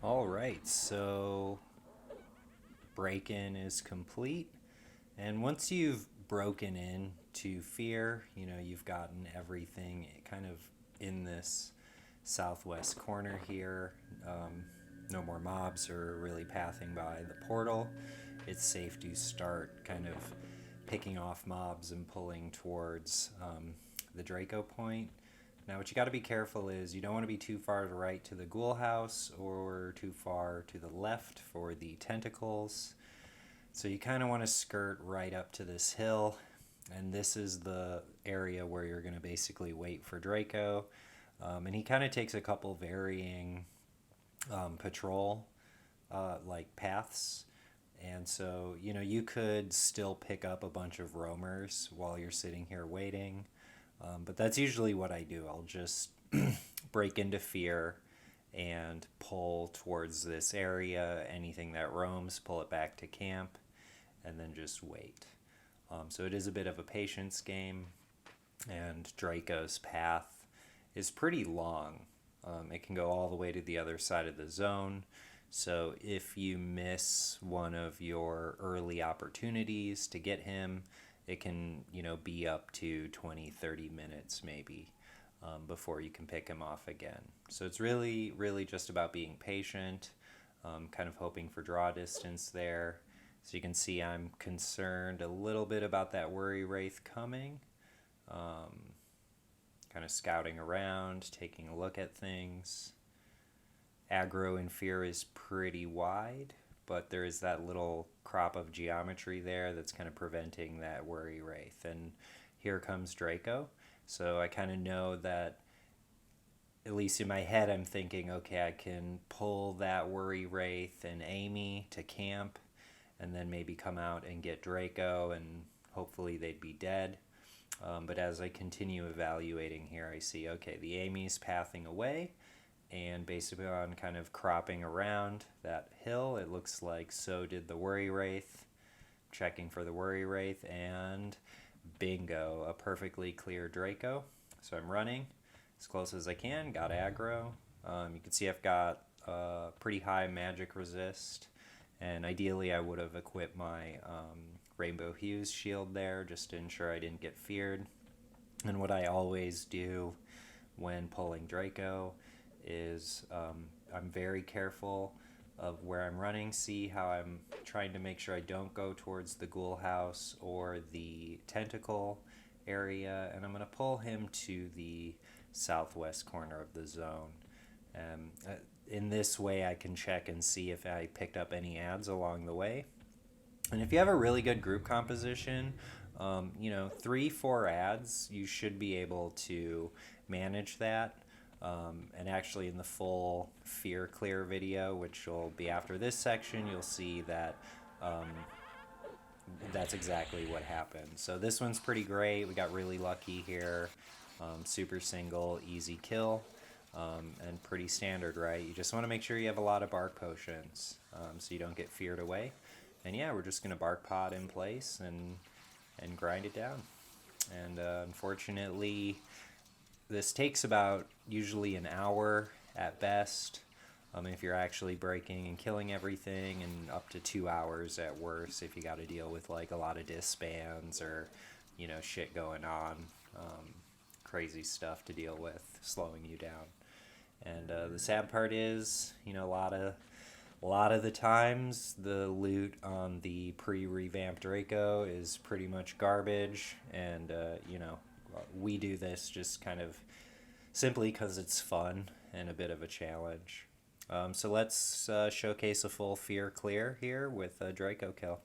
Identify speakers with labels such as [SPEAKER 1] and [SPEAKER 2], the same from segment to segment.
[SPEAKER 1] All right, so break-in is complete. And once you've broken in to Fear, you've gotten everything kind of in this southwest corner here. No more mobs are really pathing by the portal. It's safe to start kind of picking off mobs and pulling towards the Draco point. Now, what you got to be careful is you don't want to be too far to the right to the ghoul house or too far to the left for the tentacles. So you kind of want to skirt right up to this hill, and this is the area where you're going to basically wait for Draco. And he kind of takes a couple varying patrol like paths. And so, you could still pick up a bunch of roamers while you're sitting here waiting. But that's usually what I do. I'll just break into Fear and pull towards this area. Anything that roams, pull it back to camp, and then just wait. So it is a bit of a patience game, and Draco's path is pretty long. It can go all the way to the other side of the zone. So if you miss one of your early opportunities to get him, it can, be up to 20, 30 minutes maybe before you can pick him off again. So it's really, really just about being patient, kind of hoping for draw distance there. So you can see I'm concerned a little bit about that worry wraith coming. Kind of scouting around, taking a look at things. Aggro in Fear is pretty wide, but there is that little crop of geometry there that's kind of preventing that worry wraith. And here comes Draco. So I kind of know that, at least in my head, I'm thinking, okay, I can pull that worry wraith and Amy to camp, and then maybe come out and get Draco, and hopefully they'd be dead. But as I continue evaluating here, I see, okay, the Amy's pathing away, and basically on kind of cropping around that hill, it looks like so did the worry wraith. Checking for the worry wraith, and bingo, a perfectly clear Draco. So I'm running as close as I can, got aggro. You can see I've got pretty high magic resist, and ideally I would have equipped my Rainbow Hues shield there just to ensure I didn't get feared. And what I always do when pulling Draco is I'm very careful of where I'm running. See how I'm trying to make sure I don't go towards the ghoul house or the tentacle area, and I'm going to pull him to the southwest corner of the zone. In this way I can check and see if I picked up any ads along the way. And if you have a really good group composition, 3-4 ads, you should be able to manage that. And actually in the full Fear Clear video, which will be after this section, you'll see that that's exactly what happened. So this one's pretty great. We got really lucky here. Super single, easy kill, and pretty standard, right? You just want to make sure you have a lot of bark potions so you don't get feared away. And yeah, we're just going to bark pod in place and grind it down. And unfortunately, this takes about usually an hour at best, if you're actually breaking and killing everything, and up to 2 hours at worst if you got to deal with like a lot of disbands or shit going on, crazy stuff to deal with, slowing you down. And the sad part is, a lot of the times the loot on the pre-revamped Draco is pretty much garbage, and we do this just kind of simply because it's fun and a bit of a challenge. So let's showcase a full Fear Clear here with a Draco kill.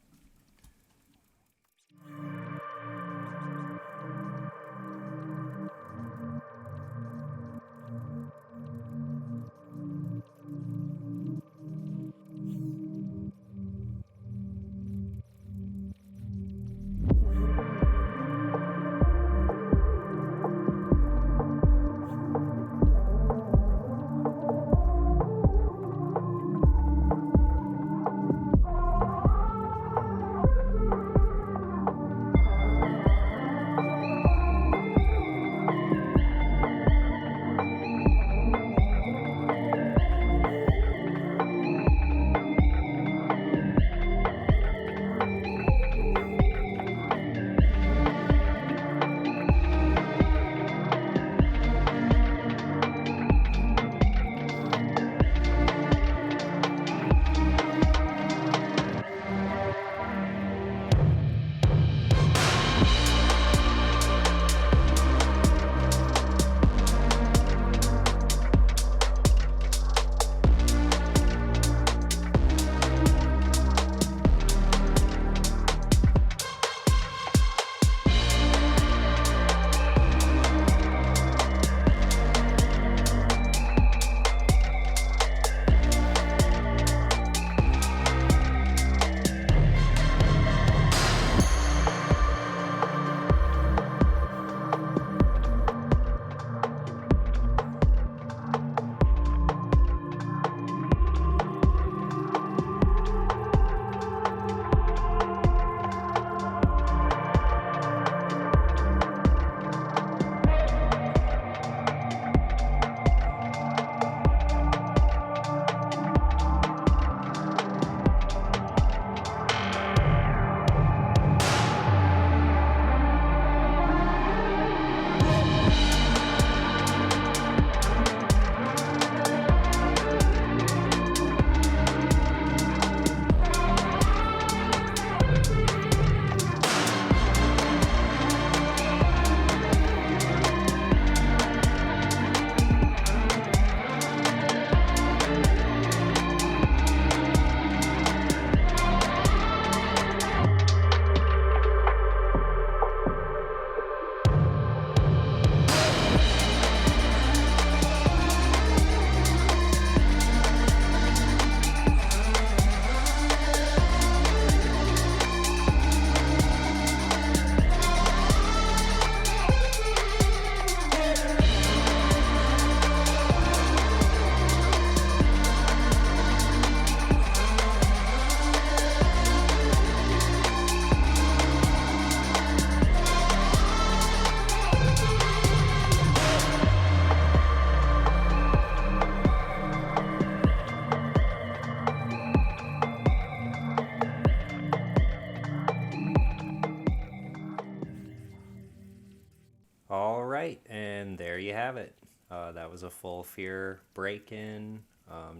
[SPEAKER 1] right, and there you have it. That was a full fear break-in,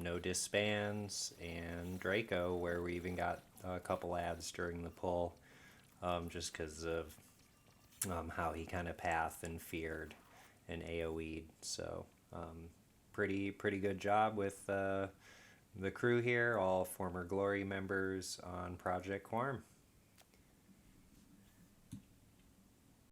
[SPEAKER 1] no disbands, and Draco, where we even got a couple ads during the pull, just because of how he kind of pathed and feared and AoE'd. So pretty good job with the crew here, all former Glory members on Project Quarm.